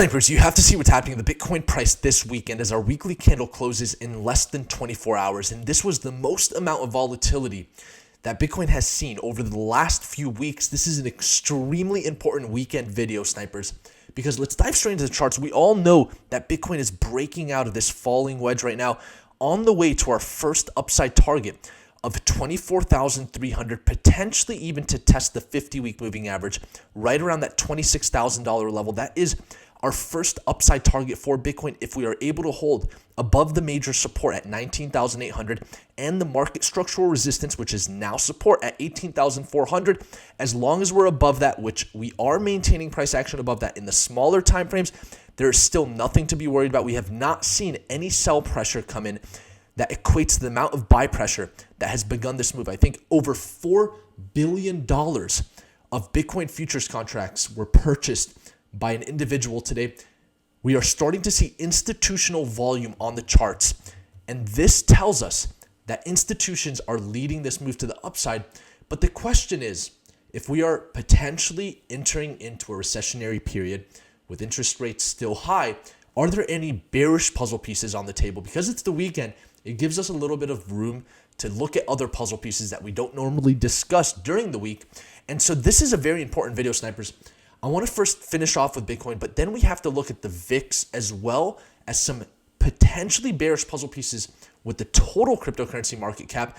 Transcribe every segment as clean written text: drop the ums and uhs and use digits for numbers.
Snipers, you have to see what's happening in the Bitcoin price this weekend as our weekly candle closes in less than 24 hours. And this was the most amount of volatility that Bitcoin has seen over the last few weeks. This is an extremely important weekend video, Snipers, because let's dive straight into the charts. We all know that Bitcoin is breaking out of this falling wedge right now on the way to our first upside target of 24,300, potentially even to test the 50-week moving average right around that $26,000 level. That is our first upside target for Bitcoin if we are able to hold above the major support at 19,800 and the market structural resistance, which is now support at 18,400. As long as we're above that, which we are maintaining price action above that in the smaller time frames, there is still nothing to be worried about. We have not seen any sell pressure come in that equates to the amount of buy pressure that has begun this move. I think over $4 billion of Bitcoin futures contracts were purchased by an individual today. We are starting to see institutional volume on the charts, and this tells us that institutions are leading this move to the upside. But the question is, if we are potentially entering into a recessionary period with interest rates still high, are there any bearish puzzle pieces on the table? Because it's the weekend, it gives us a little bit of room to look at other puzzle pieces that we don't normally discuss during the week. And so this is a very important video, Snipers. I want to first finish off with Bitcoin, but then we have to look at the VIX as well as some potentially bearish puzzle pieces with the total cryptocurrency market cap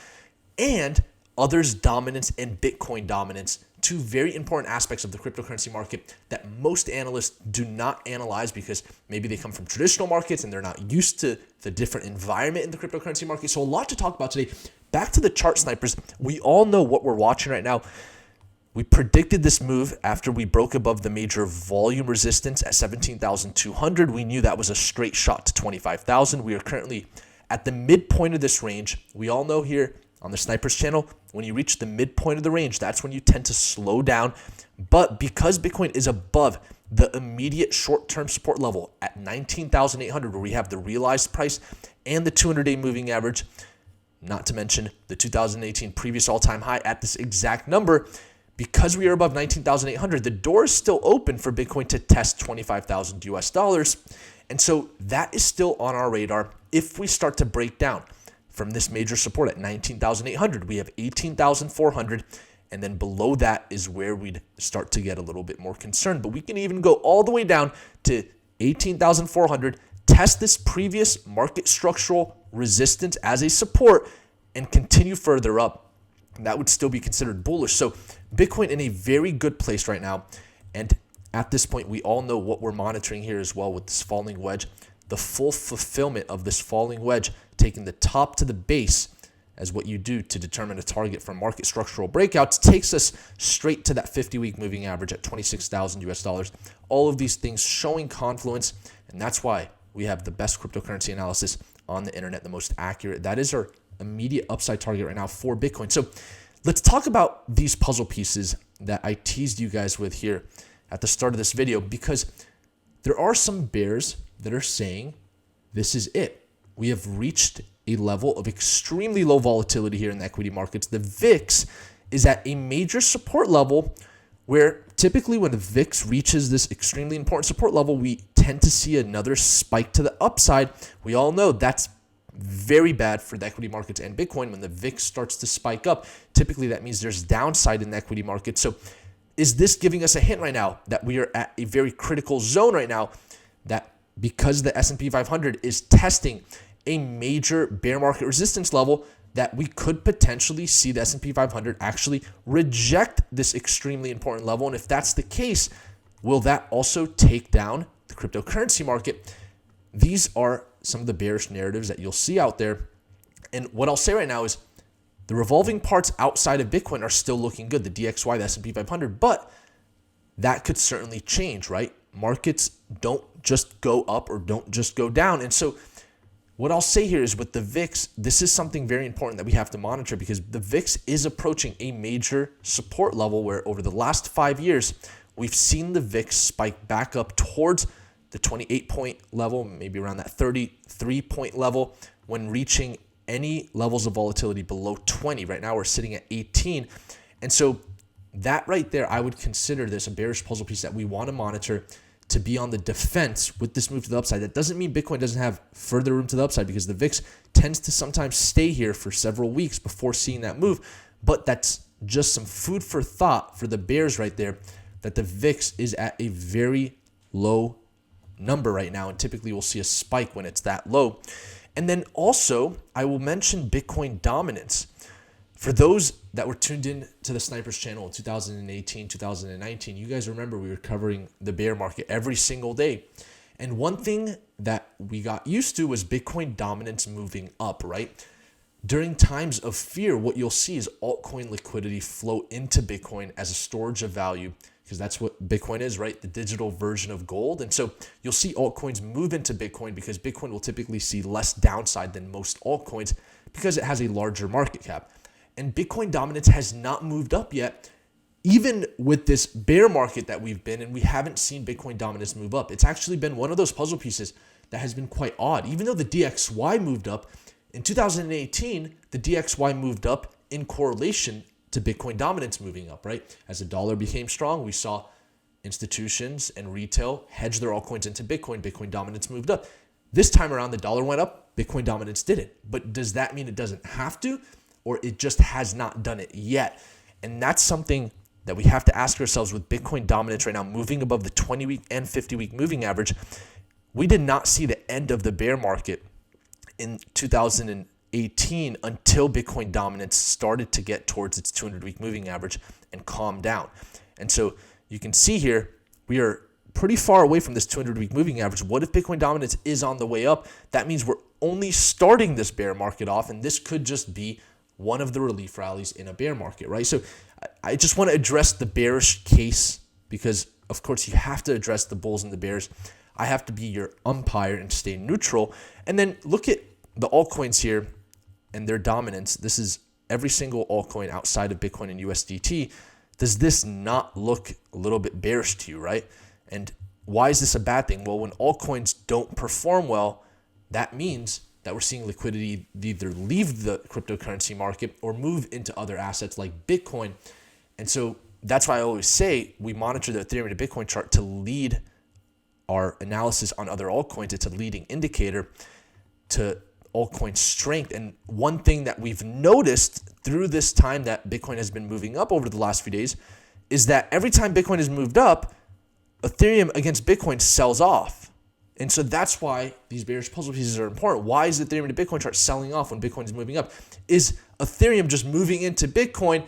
and others' dominance and Bitcoin dominance, two very important aspects of the cryptocurrency market that most analysts do not analyze because maybe they come from traditional markets and they're not used to the different environment in the cryptocurrency market. So a lot to talk about today. Back to the chart, Snipers. We all know what we're watching right now. We predicted this move after we broke above the major volume resistance at 17,200. We knew that was a straight shot to 25,000. We are currently at the midpoint of this range. We all know here on the Snipers channel, when you reach the midpoint of the range, that's when you tend to slow down. But because Bitcoin is above the immediate short-term support level at 19,800, where we have the realized price and the 200-day moving average, not to mention the 2018 previous all-time high at this exact number, because we are above 19,800, the door is still open for Bitcoin to test 25,000 US dollars. And so that is still on our radar. If we start to break down from this major support at 19,800, we have 18,400. And then below that is where we'd start to get a little bit more concerned. But we can even go all the way down to 18,400, test this previous market structural resistance as a support and continue further up. That would still be considered bullish. So Bitcoin in a very good place right now. And at this point, we all know what we're monitoring here as well with this falling wedge. The full fulfillment of this falling wedge, taking the top to the base as what you do to determine a target for market structural breakouts, takes us straight to that 50-week moving average at 26,000 US dollars. All of these things showing confluence. And that's why we have the best cryptocurrency analysis on the internet, the most accurate. That is our immediate upside target right now for Bitcoin. So let's talk about these puzzle pieces that I teased you guys with here at the start of this video, because there are some bears that are saying this is it. We have reached a level of extremely low volatility here in the equity markets. The VIX is at a major support level where typically when the VIX reaches this extremely important support level, we tend to see another spike to the upside. We all know that's very bad for the equity markets and Bitcoin. When the VIX starts to spike up, typically that means there's downside in the equity market. So is this giving us a hint right now that we are at a very critical zone right now, that because the S&P 500 is testing a major bear market resistance level, that we could potentially see the S&P 500 actually reject this extremely important level? And if that's the case, will that also take down the cryptocurrency market? These are some of the bearish narratives that you'll see out there. And what I'll say right now is the revolving parts outside of Bitcoin are still looking good, the DXY, the S&P 500, but that could certainly change, right? Markets don't just go up or don't just go down. And so what I'll say here is with the VIX, this is something very important that we have to monitor, because the VIX is approaching a major support level where over the last 5 years, we've seen the VIX spike back up towards the 28-point level, maybe around that 33-point level, when reaching any levels of volatility below 20. Right now, we're sitting at 18. And so that right there, I would consider this a bearish puzzle piece that we want to monitor to be on the defense with this move to the upside. That doesn't mean Bitcoin doesn't have further room to the upside, because the VIX tends to sometimes stay here for several weeks before seeing that move. But that's just some food for thought for the bears right there, that the VIX is at a very low number right now, and typically we'll see a spike when it's that low. And then also, I will mention Bitcoin dominance. For those that were tuned in to the Snipers channel in 2018, 2019, you guys remember we were covering the bear market every single day. And one thing that we got used to was Bitcoin dominance moving up, right? During times of fear, what you'll see is altcoin liquidity flow into Bitcoin as a storage of value, because that's what Bitcoin is, right? The digital version of gold. And so you'll see altcoins move into Bitcoin because Bitcoin will typically see less downside than most altcoins because it has a larger market cap. And Bitcoin dominance has not moved up yet, even with this bear market that we've been in. We haven't seen Bitcoin dominance move up. It's actually been one of those puzzle pieces that has been quite odd. Even though the DXY moved up, in 2018, the DXY moved up in correlation to Bitcoin dominance moving up, right? As the dollar became strong, we saw institutions and retail hedge their altcoins into Bitcoin. Bitcoin dominance moved up. This time around, the dollar went up, Bitcoin dominance didn't. But does that mean it doesn't have to? Or it just has not done it yet? And that's something that we have to ask ourselves with Bitcoin dominance right now, moving above the 20-week and 50-week moving average. We did not see the end of the bear market in 2018 until Bitcoin dominance started to get towards its 200-week moving average and calm down. And so you can see here, we are pretty far away from this 200-week moving average. What if Bitcoin dominance is on the way up? That means we're only starting this bear market off, and this could just be one of the relief rallies in a bear market, right? So I just want to address the bearish case, because of course you have to address the bulls and the bears. I have to be your umpire and stay neutral. And then look at the altcoins here and their dominance. This is every single altcoin outside of Bitcoin and USDT. Does this not look a little bit bearish to you, right? And why is this a bad thing? Well, when altcoins don't perform well, that means that we're seeing liquidity either leave the cryptocurrency market or move into other assets like Bitcoin. And so that's why I always say we monitor the Ethereum to Bitcoin chart to lead our analysis on other altcoins. It's a leading indicator to altcoin strength. And one thing that we've noticed through this time that Bitcoin has been moving up over the last few days is that every time Bitcoin has moved up, Ethereum against Bitcoin sells off. And so that's why these bearish puzzle pieces are important. Why is Ethereum to Bitcoin chart selling off when Bitcoin is moving up? Is Ethereum just moving into Bitcoin?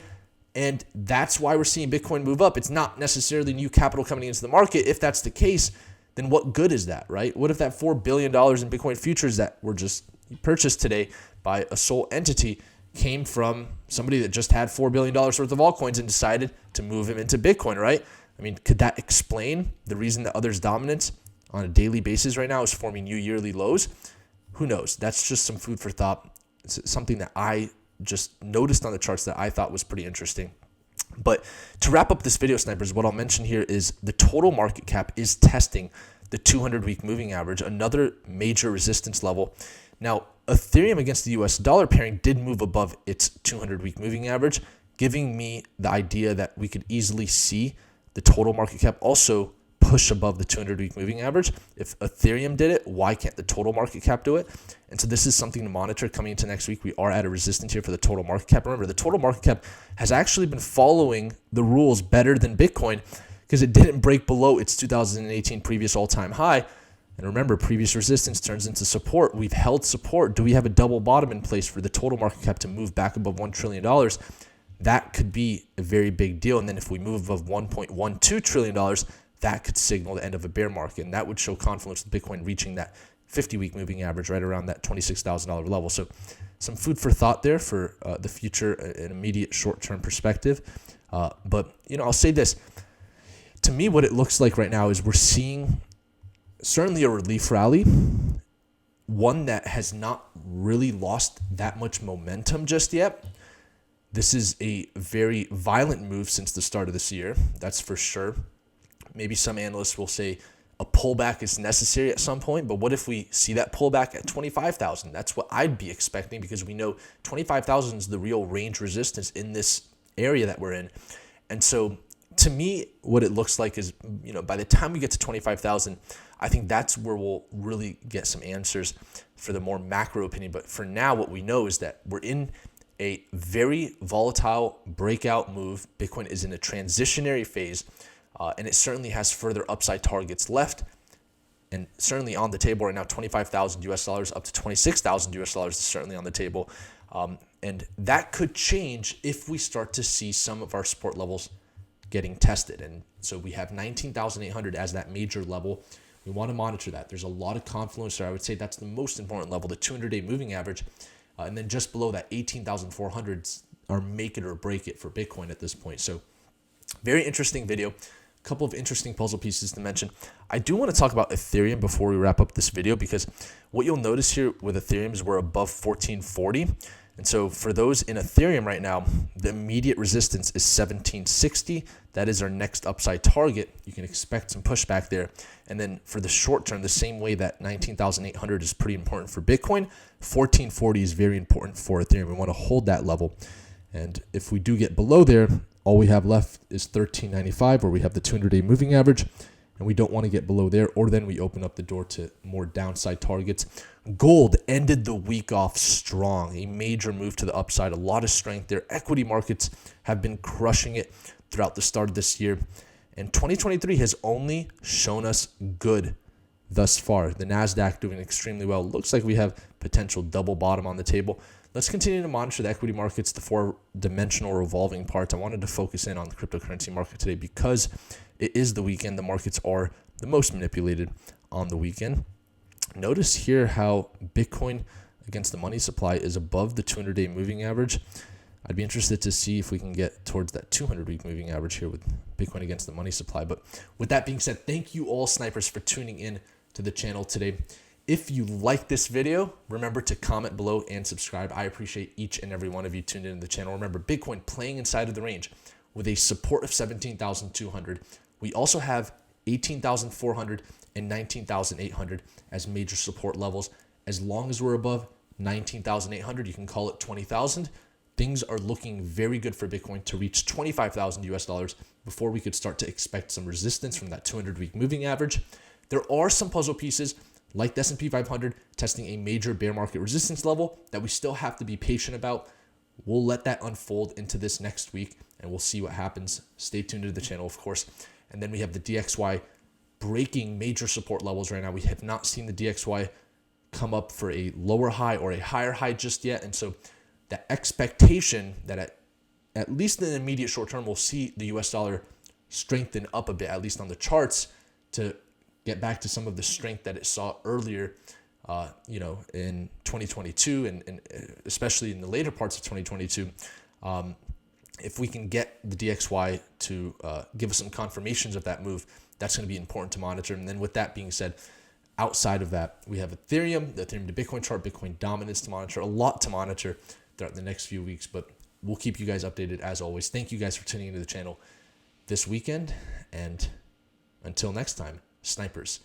And that's why we're seeing Bitcoin move up. It's not necessarily new capital coming into the market. If that's the case, then what good is that, right? What if that $4 billion in Bitcoin futures that were just purchased today by a sole entity came from somebody that just had $4 billion worth of altcoins and decided to move him into Bitcoin, right? I mean, could that explain the reason that others' dominance on a daily basis right now is forming new yearly lows? Who knows? That's just some food for thought. It's something that I just noticed on the charts that I thought was pretty interesting. But to wrap up this video, snipers, what I'll mention here is the total market cap is testing the 200-week moving average, another major resistance level. Now, Ethereum against the US dollar pairing did move above its 200-week moving average, giving me the idea that we could easily see the total market cap also push above the 200-week moving average. If Ethereum did it, why can't the total market cap do it? And so this is something to monitor coming into next week. We are at a resistance here for the total market cap. Remember, the total market cap has actually been following the rules better than Bitcoin because it didn't break below its 2018 previous all-time high. And remember, previous resistance turns into support. We've held support. Do we have a double bottom in place for the total market cap to move back above $1 trillion? That could be a very big deal. And then if we move above $1.12 trillion, that could signal the end of a bear market. And that would show confluence with Bitcoin reaching that 50-week moving average right around that $26,000 level. So some food for thought there for the future, an immediate short-term perspective. But, I'll say this. To me, what it looks like right now is we're seeing certainly a relief rally, one that has not really lost that much momentum just yet. This is a very violent move since the start of this year, that's for sure. Maybe some analysts will say a pullback is necessary at some point, but what if we see that pullback at 25,000? That's what I'd be expecting because we know 25,000 is the real range resistance in this area that we're in. And so to me, what it looks like is, by the time we get to 25,000, I think that's where we'll really get some answers for the more macro opinion. But for now, what we know is that we're in a very volatile breakout move. Bitcoin is in a transitionary phase, and it certainly has further upside targets left. And certainly on the table right now, 25,000 US dollars up to 26,000 US dollars is certainly on the table. And that could change if we start to see some of our support levels getting tested. And so we have 19,800 as that major level. We want to monitor that. There's a lot of confluence there. I would say that's the most important level, the 200-day moving average. And then just below that, 18,400 are make it or break it for Bitcoin at this point. So very interesting video. A couple of interesting puzzle pieces to mention. I do want to talk about Ethereum before we wrap up this video, because what you'll notice here with Ethereum is we're above 1440. And so for those in Ethereum right now, the immediate resistance is 1760. That is our next upside target. You can expect some pushback there. And then for the short term, the same way that 19,800 is pretty important for Bitcoin, 1440 is very important for Ethereum. We want to hold that level. And if we do get below there, all we have left is 1395, where we have the 200-day moving average. And we don't want to get below there, or then we open up the door to more downside targets. Gold ended the week off strong, a major move to the upside, a lot of strength there. Equity markets have been crushing it throughout the start of this year. And 2023 has only shown us good thus far. The NASDAQ doing extremely well. Looks like we have potential double bottom on the table. Let's continue to monitor the equity markets, the four-dimensional revolving parts. I wanted to focus in on the cryptocurrency market today because it is the weekend. The markets are the most manipulated on the weekend. Notice here how Bitcoin against the money supply is above the 200-day moving average. I'd be interested to see if we can get towards that 200-week moving average here with Bitcoin against the money supply. But with that being said, thank you all snipers for tuning in to the channel today. If you like this video, remember to comment below and subscribe. I appreciate each and every one of you tuned into the channel. Remember, Bitcoin playing inside of the range with a support of 17,200. We also have 18,400 and 19,800 as major support levels. As long as we're above 19,800, you can call it 20,000. Things are looking very good for Bitcoin to reach 25,000 US dollars before we could start to expect some resistance from that 200-week moving average. There are some puzzle pieces like the S&P 500 testing a major bear market resistance level that we still have to be patient about. We'll let that unfold into this next week and we'll see what happens. Stay tuned to the channel, of course. And then we have the DXY breaking major support levels right now. We have not seen the DXY come up for a lower high or a higher high just yet. And so the expectation that at least in the immediate short term, we'll see the US dollar strengthen up a bit, at least on the charts, to get back to some of the strength that it saw earlier, in 2022 and especially in the later parts of 2022. If we can get the DXY to give us some confirmations of that move, that's going to be important to monitor. And then with that being said, outside of that, we have Ethereum, the Ethereum to Bitcoin chart, Bitcoin dominance to monitor, a lot to monitor throughout the next few weeks, but we'll keep you guys updated as always. Thank you guys for tuning into the channel this weekend, and until next time, snipers.